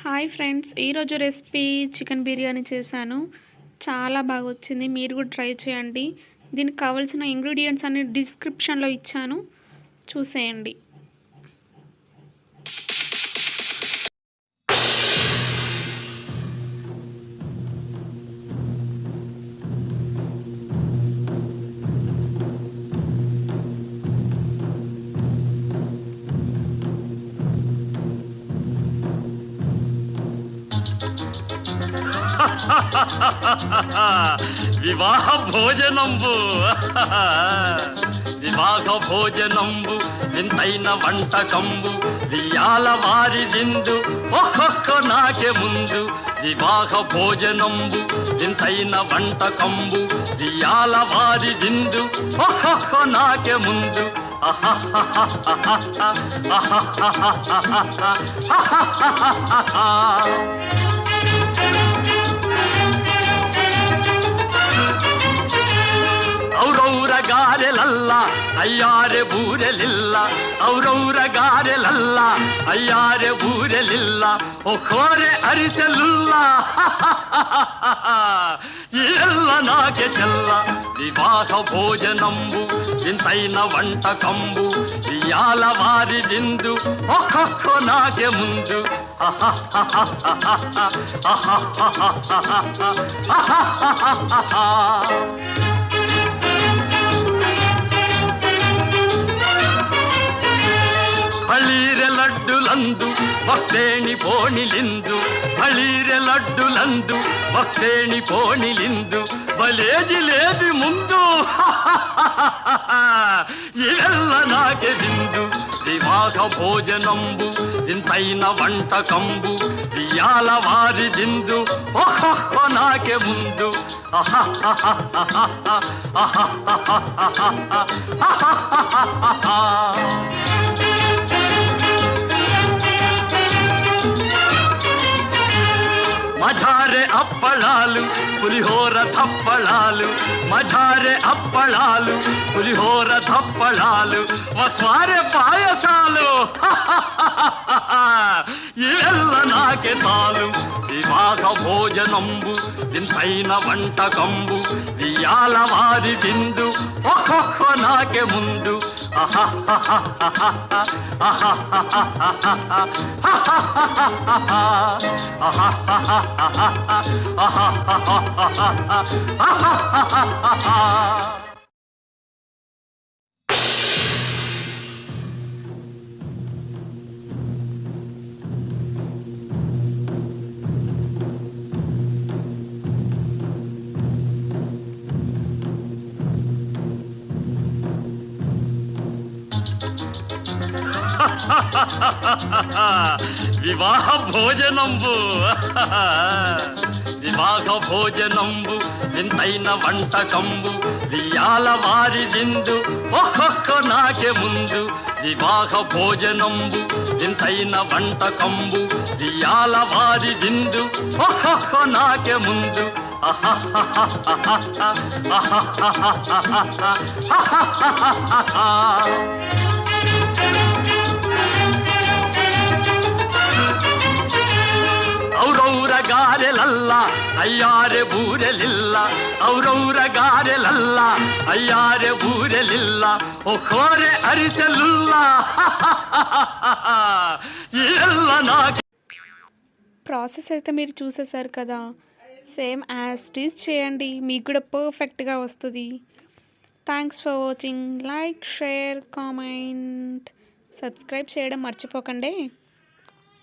Hi friends, ఈరోజు recipe chicken biryani చేశాను. చాలా బాగా వచ్చింది. మీరు కూడా ట్రై చేయండి. దీనికి కావాల్సిన ఇంగ్రీడియంట్స్ అన్ని డిస్క్రిప్షన్లో ఇచ్చాను, చూసేయండి. వివాహ భోజనంబు వివాహ భోజనంబు వింతైన వంటకంబు వియాల వారి విందు ఒక్కొక్క నాకే ముందు. వివాహ భోజనంబు వింతైన వంటకంబు వియాల వారి విందు ఒక్కొక్క నాకే ముందు. ಔರೌರ ಗಾರೆಲಲ್ಲ ಅಯ್ಯಾರೆ ಬೂರೆಲಿಲ್ಲ, ಔರೌರ ಗಾರೆಲಲ್ಲ ಅಯ್ಯಾರೆ ಬೂರೆಲಿಲ್ಲ, ಒಕ್ಕೋರೆ ಅರಿಸಲಿಲ್ಲ. ಎಲ್ಲ ನಾಗೆ ಚೆಲ್ಲ ವಿವಾಹ ಭೋಜನಂಬು ವಿಂತೈನ వంటకంబు వియాల వారి విందు ఒక్కొక్క నాకే ముందు. ಬಳೀರೆ ಲಡ್ಡುಲಂದು ಭಕ್ತೇಣಿ ಪೋಣಿಲಿಂದು, ಬಳೀರೆ ಲಡ್ಡುಲಂದು ಭಕ್ತೇಣಿ ಪೋಣಿಲಿಂದು, ಬಲೇಜಿ లేది ముందు. ఇవెల్ల నాకే విందు. వివాహ భోజనంబు వింతైన వంటకంబు వియాల వారి విందు ఒక్కొక్క నాకే ముందు. మజారే అప్పళాలు పులిహోర తప్పళాలు, మజారే అప్పళాలు పులిహోర తప్పళాలు, వస్వారే పాయసాలు. ఇవెల్ల నాకే చాలు. వివాహ భోజనంబు వింతైన వంటకంబు వియాల వారి విందు ఒక్కొక్క నాకే ముందు. వివాహ భోజనంబు వివాహ భోజనంబు వింతైన వంటకంబు వియాల వారి విందు ఒక్కొక్క నాకే ముందు. వివాహ భోజనంబు వింతైన వంటకంబు వియాల వారి విందు ఒక్కొక్క నాకే ముందు. ఔరౌర గారెలల్ల అయ్యారే బూరెలిల్ల, ఔరౌర గారెలల్ల అయ్యారే బూరెలిల్ల, ఒక్కోరే అరిసెలుల్ల. ಎಲ್ಲ నాకే. ప్రాసెస్ అయితే మీరు చూసేశారు కదా. సేమ్ యాజ్ టీజ్ చేయండి, మీకు కూడా పర్ఫెక్ట్గా వస్తుంది. Thanks for watching. Like, share, comment, subscribe చేయడం మర్చిపోకండి.